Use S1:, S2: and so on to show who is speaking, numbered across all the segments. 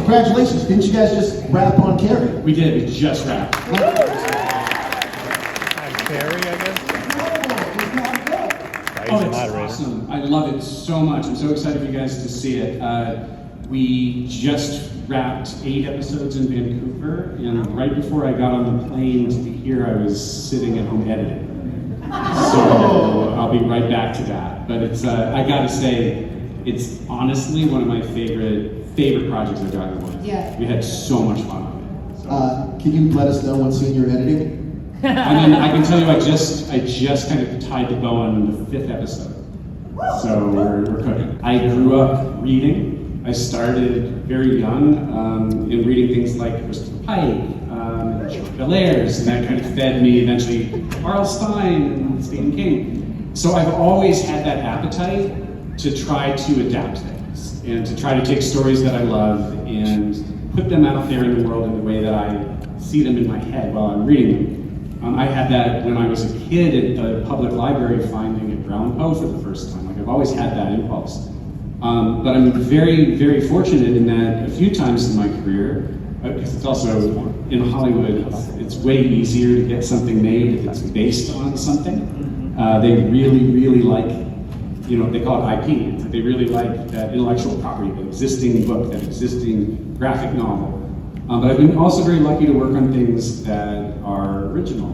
S1: congratulations. Didn't you guys just wrap on Carrie?
S2: We did, we just wrapped.
S3: Carrie, I guess?
S2: Oh, it's awesome. I love it so much. I'm so excited for you guys to see it. We just wrapped 8 episodes in Vancouver, and right before I got on the plane to be here, I was sitting at home editing. So I'll be right back to that. But it's, I gotta say, it's honestly one of my favorite projects I've gotten on.
S4: Yeah.
S2: We had so much fun on it. So.
S1: Can you let us know what scene you're editing?
S2: I mean, I can tell you, I just kind of tied the bow on the 5th episode. So we're cooking. I grew up reading. I started very young in reading things like Christopher Pike, Bellairs, and that kind of fed me eventually R.L. Stine and Stephen King. So I've always had that appetite to try to adapt things and to try to take stories that I love and put them out there in the world in the way that I see them in my head while I'm reading them. I had that when I was a kid at the public library finding Edgar Allan Poe for the first time. Like, I've always had that impulse. But I'm very, very fortunate in that a few times in my career, because it's also in Hollywood, it's way easier to get something made if it's based on something. They really, really like, you know, they call it IP. They really like that intellectual property, the existing book, that existing graphic novel. But I've been also very lucky to work on things that are original,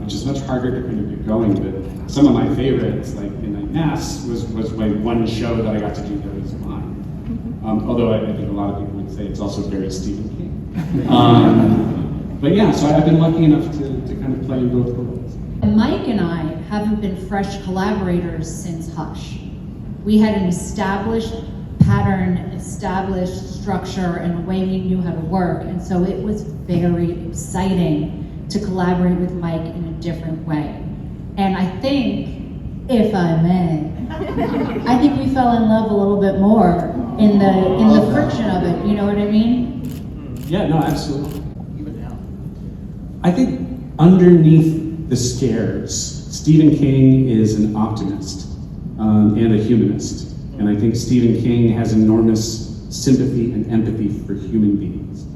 S2: which is much harder to kind of get going. But some of my favorites, like Midnight Mass, was my one show that I got to do that was mine. Although I think a lot of people would say it's also very Stephen King. But yeah, so I've been lucky enough to kind of play in both worlds.
S4: Mike and I haven't been fresh collaborators since Hush. We had an established pattern, established structure, and a way we knew how to work, and so it was very exciting to collaborate with Mike in a different way. And I think, if I may, I think we fell in love a little bit more in the friction of it, you know what I mean?
S2: Yeah, no, absolutely. I think underneath the scares, Stephen King is an optimist and a humanist. And I think Stephen King has enormous sympathy and empathy for human beings.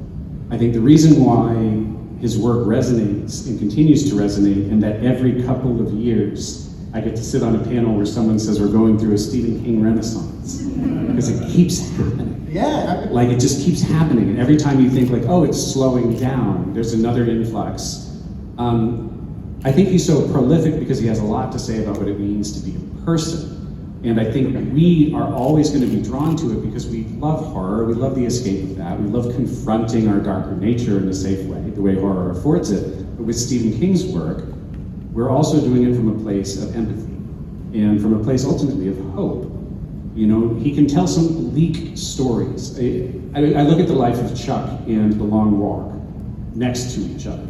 S2: I think the reason why his work resonates and continues to resonate, and that every couple of years I get to sit on a panel where someone says we're going through a Stephen King renaissance, because it keeps happening.
S1: Yeah.
S2: Like, it just keeps happening, and every time you think like, oh, it's slowing down, there's another influx. I think he's so prolific because he has a lot to say about what it means to be a person. And I think we are always going to be drawn to it because we love horror, we love the escape of that, we love confronting our darker nature in a safe way, the way horror affords it. But with Stephen King's work, we're also doing it from a place of empathy and from a place ultimately of hope. You know, he can tell some bleak stories. I look at the life of Chuck and The Long Walk next to each other.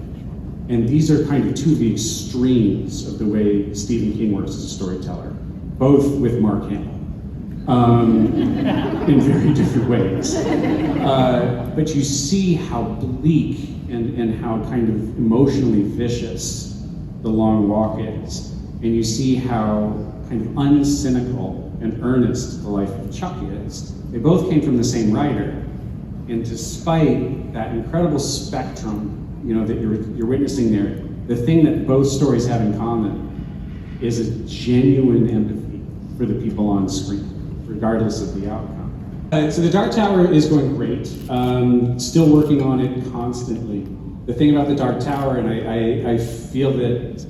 S2: And these are kind of two of the extremes of the way Stephen King works as a storyteller, both with Mark Hamill, in very different ways. But you see how bleak and how kind of emotionally vicious The Long Walk is. And you see how kind of uncynical and earnest the life of Chuck is. They both came from the same writer. And despite that incredible spectrum, you know, that you're witnessing there, the thing that both stories have in common is a genuine empathy for the people on screen, regardless of the outcome. So the Dark Tower is going great. Still working on it constantly. The thing about the Dark Tower, and I feel that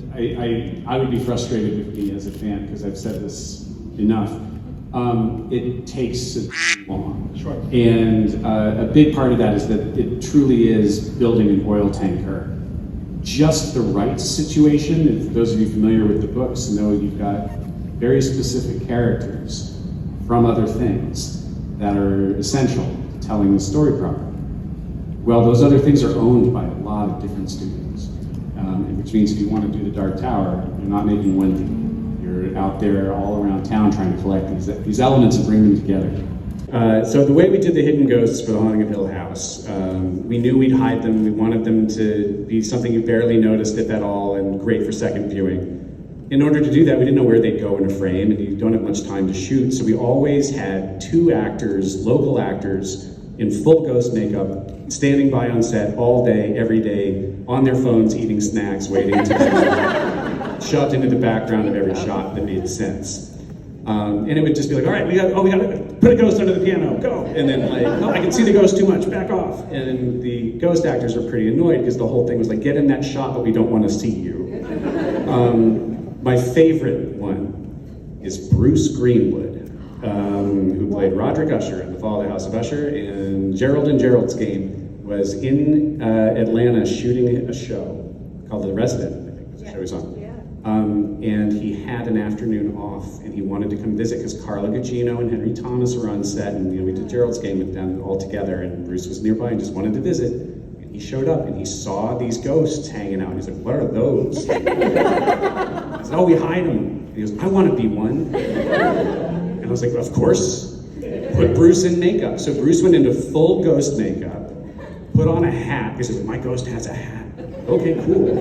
S2: I would be frustrated with me as a fan, because I've said this enough. It takes so long.
S1: Sure.
S2: And a big part of that is that it truly is building an oil tanker. Just the right situation, and for those of you familiar with the books, know you've got very specific characters from other things that are essential to telling the story properly. Well, those other things are owned by a lot of different studios, which means if you want to do the Dark Tower, you're not making one thing. You're out there all around town trying to collect these elements and bring them together. So the way we did the hidden ghosts for The Haunting of Hill House, we knew we'd hide them. We wanted them to be something you barely noticed, if at all, and great for second viewing. In order to do that, we didn't know where they'd go in a frame, and you don't have much time to shoot, so we always had 2 actors, local actors, in full ghost makeup, standing by on set all day, every day, on their phones, eating snacks, waiting to be shoved into the background of every shot that made sense. And it would just be like, all right, we got to put a ghost under the piano, go. And then like, no, I can see the ghost too much, back off. And the ghost actors were pretty annoyed because the whole thing was like, get in that shot, but we don't want to see you. My favorite one is Bruce Greenwood, who played Roderick Usher in The Fall of the House of Usher, and Gerald and Gerald's Game, was in Atlanta shooting a show called The Resident, I think was the show he's on. And he had an afternoon off, and he wanted to come visit because Carla Gugino and Henry Thomas were on set, and we did Gerald's Game with them all together, and Bruce was nearby and just wanted to visit. And he showed up, and he saw these ghosts hanging out. He's like, what are those? I said, oh, we hide them. He goes, I want to be one. And I was like, of course. Put Bruce in makeup. So Bruce went into full ghost makeup, put on a hat. He says, my ghost has a hat. Okay, cool.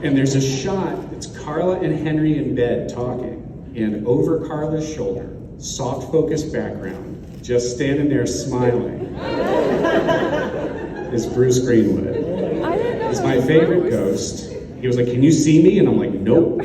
S2: And there's a shot, it's Carla and Henry in bed talking, and over Carla's shoulder, soft focus background, just standing there smiling, is Bruce Greenwood. He's my favorite ghost. He was like, can you see me? And I'm like, nope.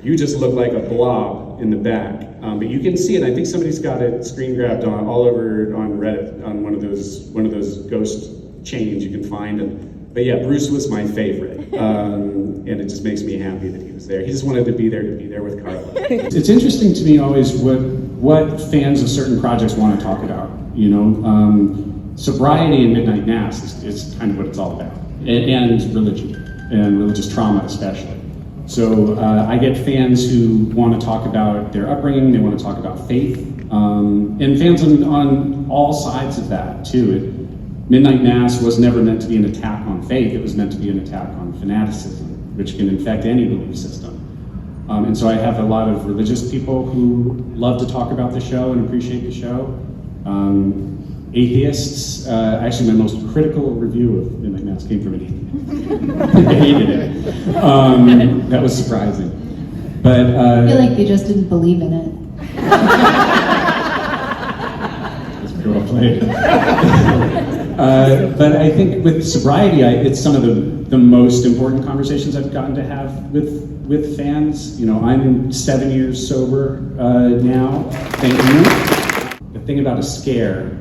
S2: You just look like a blob in the back. But you can see it. I think somebody's got it screen grabbed on all over on Reddit, on one of those ghost chains you can find. But yeah, Bruce was my favorite, and it just makes me happy that he was there. He just wanted to be there with Carla.
S3: It's interesting to me always what fans of certain projects want to talk about. You know, sobriety and Midnight Mass is kind of what it's all about, and religion, and religious trauma especially. So I get fans who want to talk about their upbringing, they want to talk about faith, and fans on all sides of that too. Midnight Mass was never meant to be an attack on faith, it was meant to be an attack on fanaticism, which can infect any belief system. And so I have a lot of religious people who love to talk about the show and appreciate the show. Atheists, actually my most critical review of Midnight Mass came from an atheist. I hated it. That was surprising. But
S4: I feel like they just didn't believe in it.
S3: That's very well played. But I think with sobriety, it's some of the most important conversations I've gotten to have with fans. You know, I'm 7 years sober now, thank you. The thing about a scare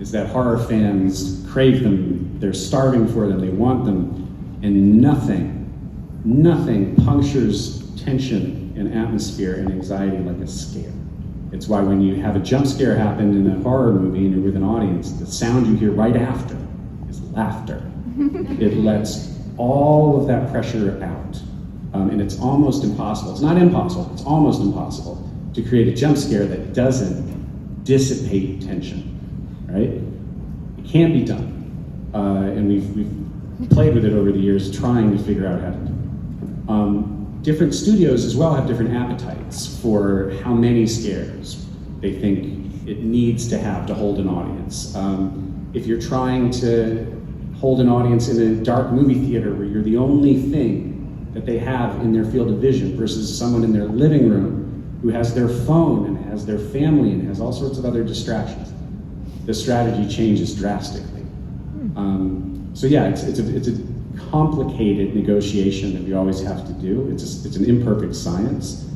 S3: is that horror fans crave them, they're starving for them, they want them, and nothing punctures tension and atmosphere and anxiety like a scare. It's why when you have a jump scare happen in a horror movie and you're with an audience, the sound you hear right after is laughter. It lets all of that pressure out. And it's almost impossible. It's not impossible, it's almost impossible to create a jump scare that doesn't dissipate tension, right? It can be done. And we've played with it over the years, trying to figure out how to do it. Different studios as well have different appetites for how many scares they think it needs to have to hold an audience. If you're trying to hold an audience in a dark movie theater where you're the only thing that they have in their field of vision versus someone in their living room who has their phone and has their family and has all sorts of other distractions, the strategy changes drastically. So yeah, it's a complicated negotiation that we always have to do. It's an imperfect science.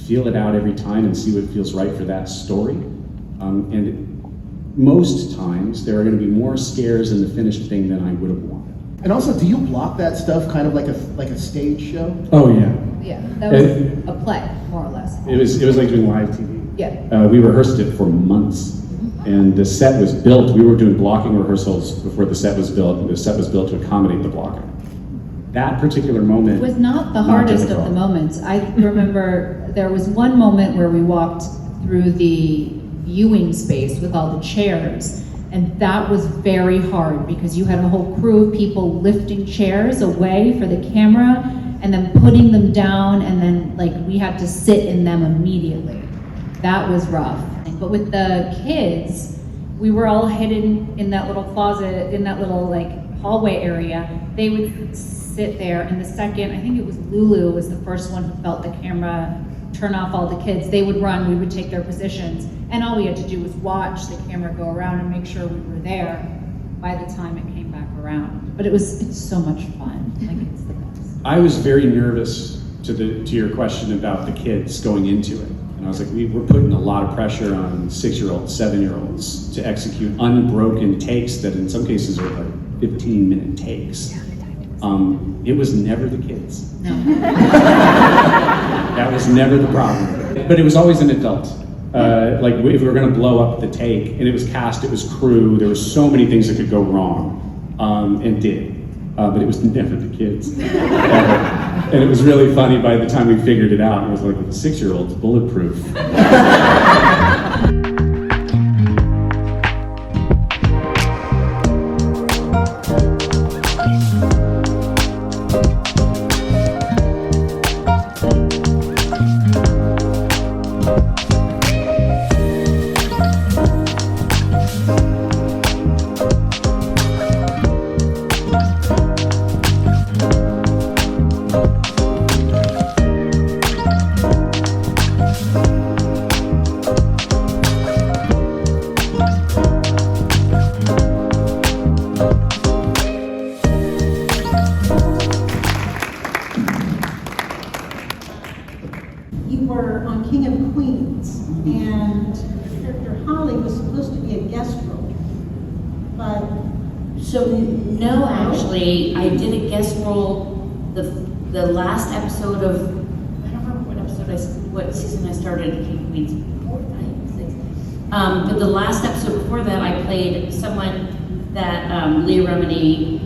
S3: Feel it out every time and see what feels right for that story. And most times there are going to be more scares in the finished thing than I would have wanted.
S1: And also, do you block that stuff kind of like a stage show?
S3: Oh yeah.
S4: Yeah, that was a play, more or less.
S3: It was like doing live TV.
S4: Yeah.
S3: We rehearsed it for months. And the set was built, we were doing blocking rehearsals before the set was built, and the set was built to accommodate the blocking. That particular moment
S4: It was not the hardest of
S3: difficult.
S4: the moments. I remember there was one moment where we walked through the viewing space with all the chairs, and that was very hard because you had a whole crew of people lifting chairs away for the camera and then putting them down, and then like we had to sit in them immediately. That was rough. But with the kids, we were all hidden in that little closet, in that little like hallway area. They would sit there, and the second, I think it was Lulu was the first one who felt the camera turn off all the kids. They would run, we would take their positions, and all we had to do was watch the camera go around and make sure we were there by the time it came back around. But it's so much fun. Like, it's the best.
S3: I was very nervous to your question about the kids going into it. And I was like, we're putting a lot of pressure on 6-year-olds, 7-year-olds to execute unbroken takes that in some cases are like 15-minute takes. It was never the kids.
S4: No.
S3: That was never the problem. But it was always an adult. Like if we were gonna blow up the take, and it was cast, it was crew, there were so many things that could go wrong, and did. But it was never the kids. And it was really funny by the time we figured it out. It was like, the 6-year-old's bulletproof.
S5: You were on King of Queens, and the character Holly was supposed to be a guest role, but
S6: So no, actually, I did a guest role the last episode of, I don't remember what season I started at King of Queens, 4, 5, 6. But the last episode before that, I played someone that Leah Remini,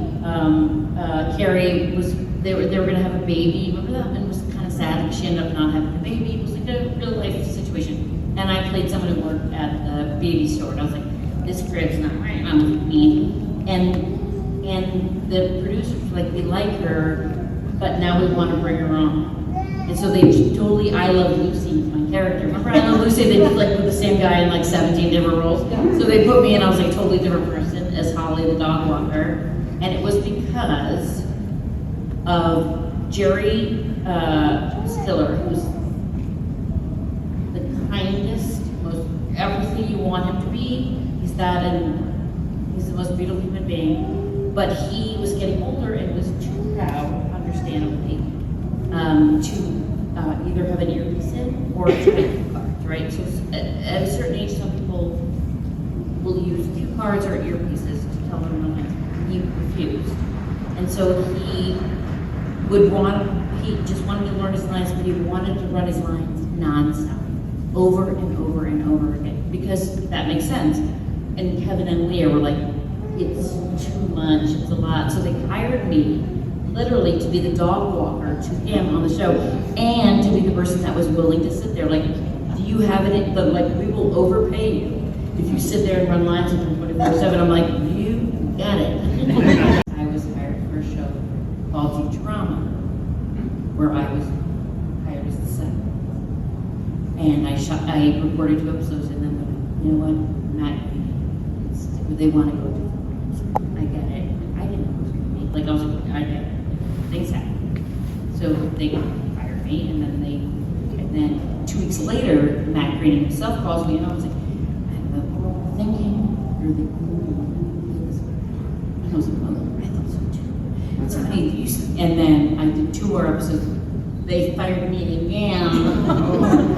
S6: Carrie was. They were going to have a baby. Remember that? And it was kind of sad because she ended up not having a baby. It was like a real life situation. And I played someone who worked at the baby store. And I was like, this script's not right. And I was mean. And the producers were like, we like her, but now we want to bring her on. And so they totally I Love Lucy, my character. Remember I Love Lucy? They did like put the same guy in like 17 different roles. So they put me in, I was like a totally different person as Holly the dog walker. And it was because of Jerry Stiller, who's the kindest, most everything you want him to be. He's that, and he's the most beautiful human being. But he was getting older and was too proud, understandably, to either have an earpiece in or to make cue cards, right? So at a certain age, some people will use cue cards or earpieces to tell them when he refused. And so he just wanted to learn his lines, but he wanted to run his lines nonstop, over and over and over again, because that makes sense. And Kevin and Leah were like, it's too much, it's a lot. So they hired me literally to be the dog walker to him on the show, and to be the person that was willing to sit there. Like, do you have it? But like, we will overpay you if you sit there and run lines and 24/7. I'm like, you got it. I was hired for a show called Futurama, where I was hired as the set. And I recorded 2 episodes, and then you know what, they want to go to. I get it. I didn't know it was going to be. Like, I was like, I get it. Things happen. So they fired me, and then 2 weeks later, Matt Green himself calls me, and I was like, I'm thinking you're the only one who is. And I was like, oh, I thought so too. It's funny, and then I did 2 more episodes. They fired me again,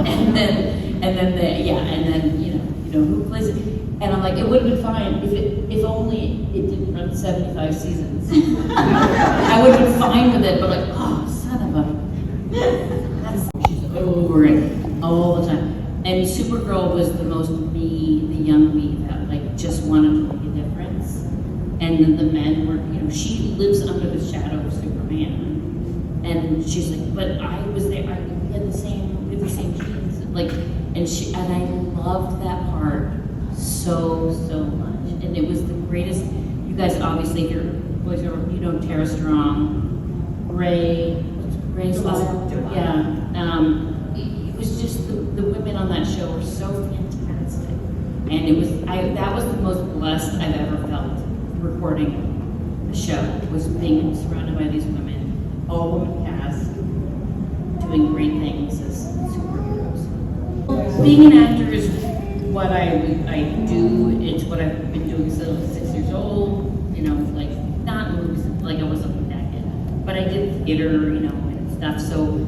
S6: and then you know who plays it. And I'm like, it would have been fine if only it didn't run 75 seasons. I would have been fine with it, but like, oh, son of a, she's over it all the time. And Supergirl was the most me, the young me that like just wanted to make a difference. And then the men were, you know, she lives under the shadow of Superman. And she's like, but I was there, we had the same genes. Like, and I loved that part so much, and it was the greatest. You guys obviously, your voiceover, you know Tara Strong, Ray's last, it was just the women on that show were so fantastic, and that was the most blessed I've ever felt recording a show, was being surrounded by these women, all women cast, doing great things as super being an actor is what I do. It's what I've been doing since I was 6 years old. You know, like not movies, like I wasn't like that kid, but I did theater, you know, and stuff. So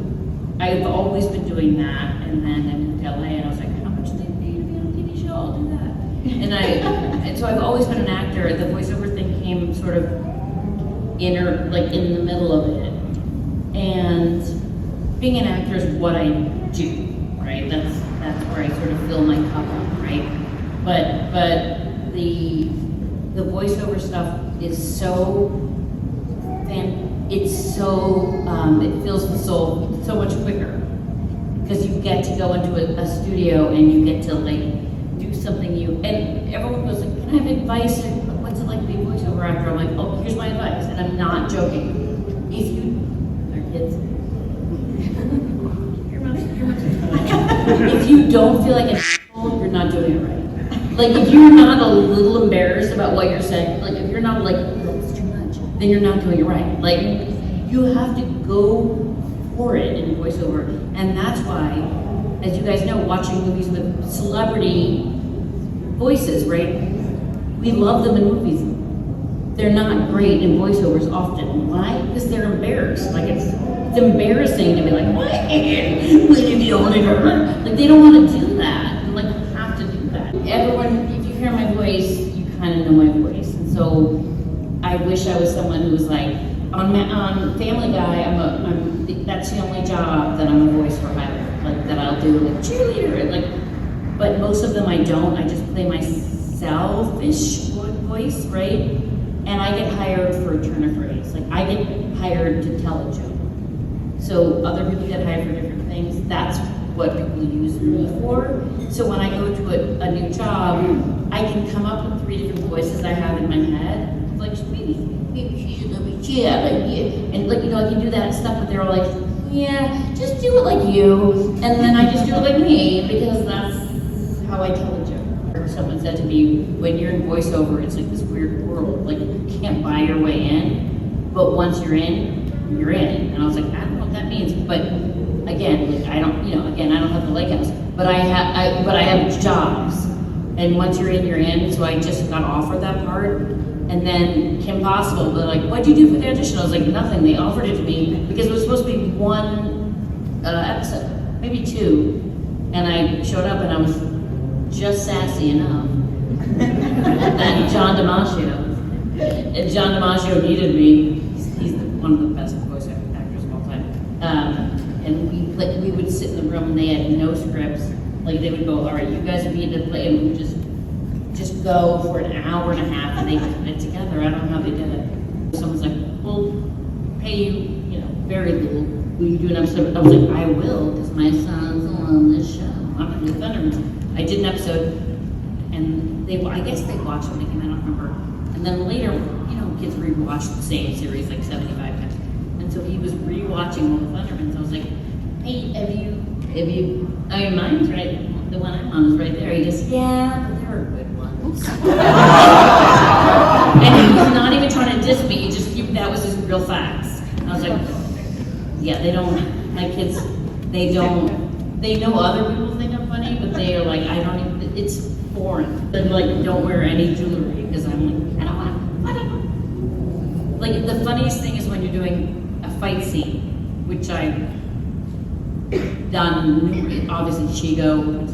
S6: I've always been doing that. And then I moved to LA, and I was like, how much do they pay to be on a TV show? I'll do that. And so I've always been an actor. The voiceover thing came sort of in the middle of it. And being an actor is what I do, right? That's where I sort of fill my cup up, right? But the voiceover stuff is so it fills the soul so much quicker because you get to go into a studio and you get to like do something and everyone goes like, can I have advice? What's it like to be a voiceover actor? I'm like, oh, here's my advice, and I'm not joking. If you, our kids, if you don't feel like an asshole, you're not doing it right. Like if you're not a little embarrassed about what you're saying, like if you're not like, that's too much, then you're not doing it right. Like you have to go for it in voiceover, and that's why, as you guys know, watching movies with celebrity voices, right? We love them in movies. They're not great in voiceovers often. Why? Because they're embarrassed. Like it's embarrassing to be like, what? Will you be older? Like they don't want to do that. And like you have to do that. Everyone, if you hear my voice, you kind of know my voice. And so I wish I was someone who was like on Family Guy. That's the only job that I'm a voice for hire. Like that I'll do like cheerleader and like. But most of them I don't. I just play my selfish voice, right? And I get hired for a turn of phrase. Like I get hired to tell a joke. So other people get hired for different things. That's what people use me for. So when I go to a new job, I can come up with 3 different voices I have in my head. Like maybe she's a little bit and like you know I can do that stuff, but they're all like, yeah, just do it like you, and then I just do it like me because that's how I tell a joke. Someone said to me, when you're in voiceover, it's like this weird world. Like you can't buy your way in, but once you're in, you're in. And I was like, I don't know what that means. But again, like I don't have the lake house, but I have jobs. And once you're in, you're in. So I just got offered that part. And then Kim Possible, they're like, what'd you do for the audition? I was like, nothing. They offered it to me because it was supposed to be 1 episode, maybe 2. And I showed up and I was just sassy enough. And John DiMaggio needed me. He's one of the best voice actors of all time. And we would sit in the room and they had no scripts. Like they would go, all right, you guys need to play, and we would just go for an hour and a half, and they put it together. I don't know how they did it. Someone's like, we'll pay you, very little. Will you do an episode? I was like, I will, because my son's on this show. I'm going to do Thunderman. I did an episode, and I guess they watched it again, I don't remember. And then later, kids rewatch the same series like 75 times. And so he was rewatching all the Thundermans. I was like, hey, have you, mine's right, the one I'm on is right there. He goes, yeah, but there are good ones. And he's not even trying to diss me, that was his real facts. I was like, yeah, my kids, they know other people think I'm funny, but they are like, it's foreign. They're like, don't wear any jewelry, because I'm like, I don't want to. Like, the funniest thing is when you're doing a fight scene, which I've done, obviously, Siegel, a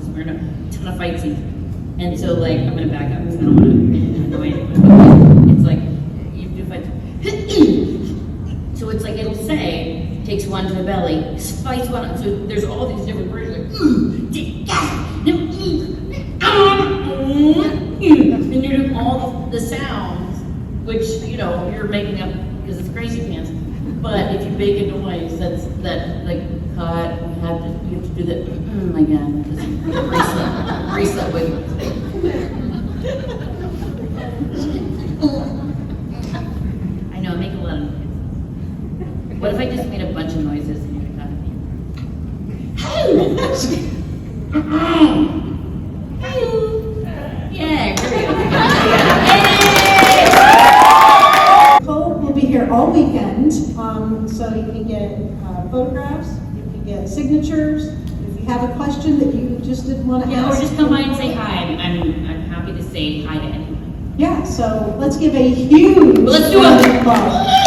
S6: ton of fight scenes. And so, like, I'm going to back up because I don't want to annoy anyone. It's like, you do fight scenes. So it's like, it'll say, takes one to the belly, fights one. So there's all these different versions, like, and you're doing all the sounds, which, you're making up because it's crazy pants. But if you make a noise, that like, cut, you have to do that again, because brace that with I know, I make a lot of noise. What if I just made a bunch of noises and you could kind of yeah, great.
S5: Nicole will be here all weekend, so you can get photographs, you can get signatures. If you have a question that you just didn't want to
S6: Yeah,
S5: ask?
S6: or just come by and say hi. I'm happy to say hi to anyone.
S5: Yeah, so let's give a huge
S6: Let's do
S5: round
S6: a
S5: of applause.